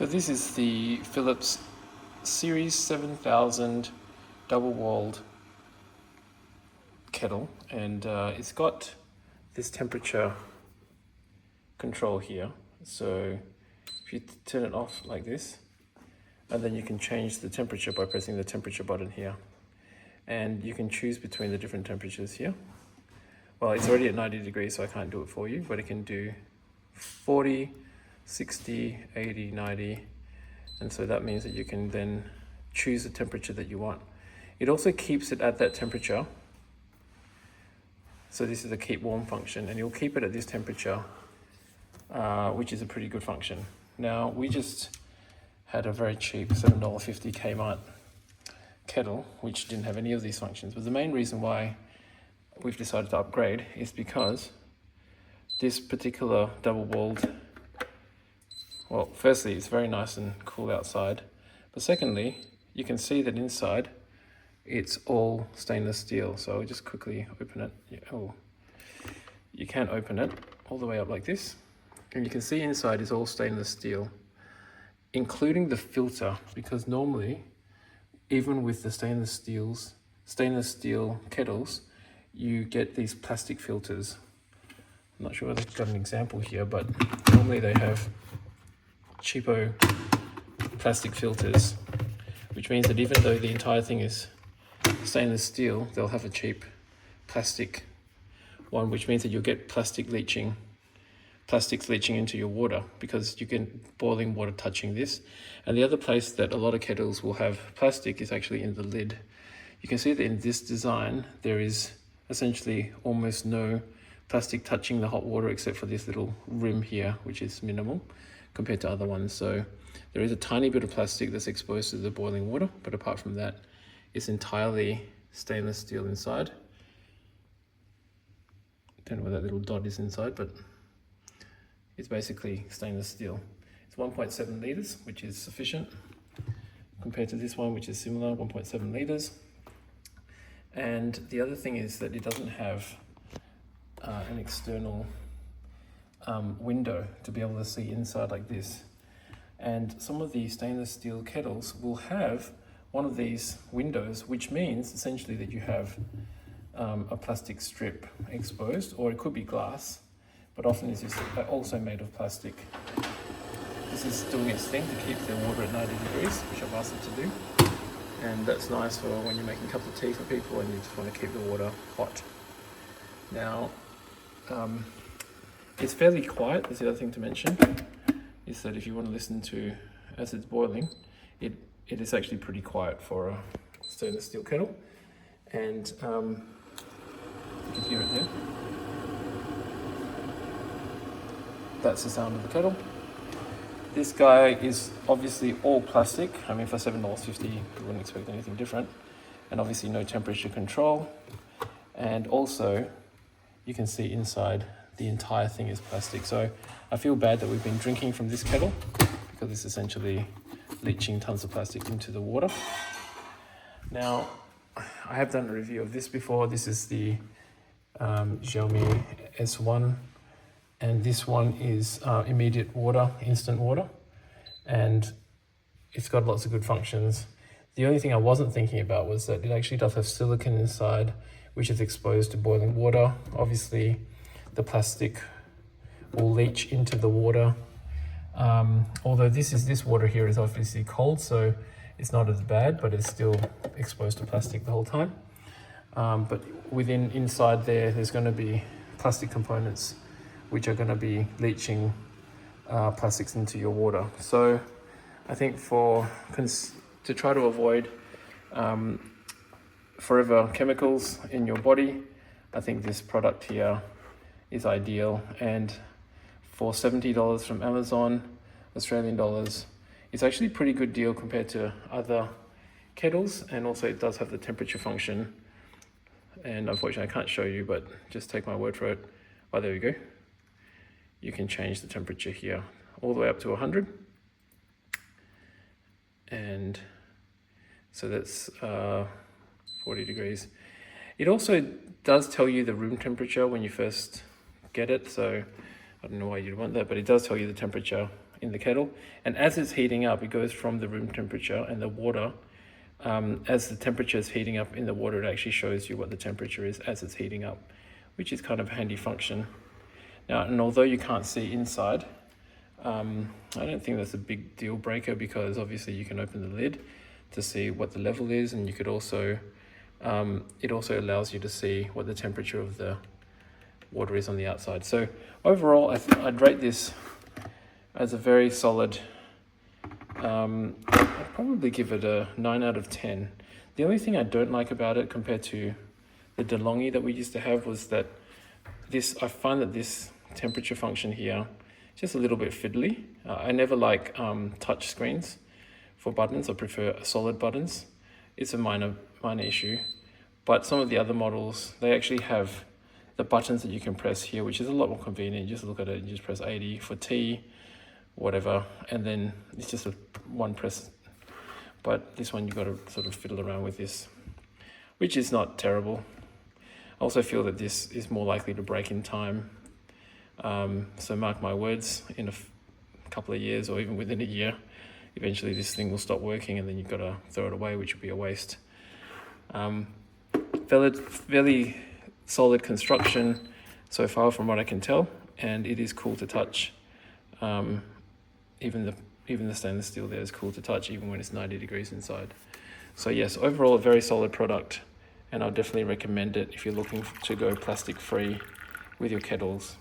So this is the Philips Series 7000 double-walled kettle, and it's got this temperature control here. So if you turn it off like this, and then you can change the temperature by pressing the temperature button here. And you can choose between the different temperatures here. Well, it's already at 90 degrees, so I can't do it for you, but it can do 40, 60, 80, 90, and so that means that you can then choose the temperature that you want. It also keeps it at that temperature. So this is a keep warm function, and you'll keep it at this temperature, which is a pretty good function. Now, we just had a very cheap $7.50 Kmart kettle, which didn't have any of these functions. But the main reason why we've decided to upgrade is because this particular double-walled, well, firstly, it's very nice and cool outside, but secondly, you can see that inside it's all stainless steel. So I'll just quickly open it. Oh, you can open it all the way up like this, and you can see inside is all stainless steel, including the filter, because normally, even with the stainless steel kettles, you get these plastic filters. I'm not sure whether I've got an example here, but normally they have cheapo plastic filters, which means that even though the entire thing is stainless steel, they'll have a cheap plastic one, which means that you'll get plastics leaching into your water, because you get boiling water touching this. And the other place that a lot of kettles will have plastic is actually in the lid. You can see that in this design, there is essentially almost no plastic touching the hot water except for this little rim here, which is minimal compared to other ones. So there is a tiny bit of plastic that's exposed to the boiling water, but apart from that, it's entirely stainless steel inside. Don't know where that little dot is inside, but it's basically stainless steel. It's 1.7 liters, which is sufficient compared to this one, which is similar, 1.7 liters. And the other thing is that it doesn't have an external window to be able to see inside like this. And some of the stainless steel kettles will have one of these windows, which means essentially that you have a plastic strip exposed, or it could be glass, but often it's also made of plastic. This is doing its thing to keep the water at 90 degrees, which I've asked it to do. And that's nice for when you're making cups of tea for people and you just want to keep the water hot. Now, it's fairly quiet. That's the other thing to mention, is that if you want to listen to as it's boiling, it is actually pretty quiet for a stainless steel kettle. And you can hear it there. That's the sound of the kettle. This guy is obviously all plastic. I mean, for $7.50, you wouldn't expect anything different. And obviously no temperature control. And also, you can see inside, the entire thing is plastic. So I feel bad that we've been drinking from this kettle, because it's essentially leaching tons of plastic into the water. Now, I have done a review of this before. This is the Xiaomi S1. And this one is immediate water, instant water. And it's got lots of good functions. The only thing I wasn't thinking about was that it actually does have silicone inside, which is exposed to boiling water. Obviously, the plastic will leach into the water. Although this water here is obviously cold, so it's not as bad, but it's still exposed to plastic the whole time. But inside there's going to be plastic components which are going to be leaching plastics into your water. So I think to try to avoid forever chemicals in your body, I think this product here is ideal. And for $70 from Amazon, Australian dollars, it's actually a pretty good deal compared to other kettles. And also it does have the temperature function. And unfortunately I can't show you, but just take my word for it. Oh, there we go. You can change the temperature here all the way up to 100. And so that's 40 degrees. It also does tell you the room temperature when you first get it. So I don't know why you'd want that, but it does tell you the temperature in the kettle, and as it's heating up, it goes from the room temperature and the water. As the temperature is heating up in the water, it actually shows you what the temperature is as it's heating up, which is kind of a handy function. Now, and although you can't see inside, I don't think that's a big deal breaker, because obviously you can open the lid to see what the level is, and you could also, it also allows you to see what the temperature of the water is on the outside. So overall, I'd rate this as a very solid, I'd probably give it a 9 out of 10. The only thing I don't like about it compared to the DeLonghi that we used to have was that I find that this temperature function here is just a little bit fiddly. I never like touch screens for buttons. I prefer solid buttons. It's a minor issue, but some of the other models, they actually have the buttons that you can press here, which is a lot more convenient. You just look at it and just press 80 for tea, whatever, and then it's just a one press. But this one, you've got to sort of fiddle around with this, which is not terrible. I also feel that this is more likely to break in time. So mark my words, in a couple of years or even within a year, eventually this thing will stop working, and then you've got to throw it away, which would be a waste. Fairly solid construction so far from what I can tell, and it is cool to touch. Even the stainless steel there is cool to touch, even when it's 90 degrees inside. So yes, overall a very solid product, and I'll definitely recommend it if you're looking to go plastic free with your kettles.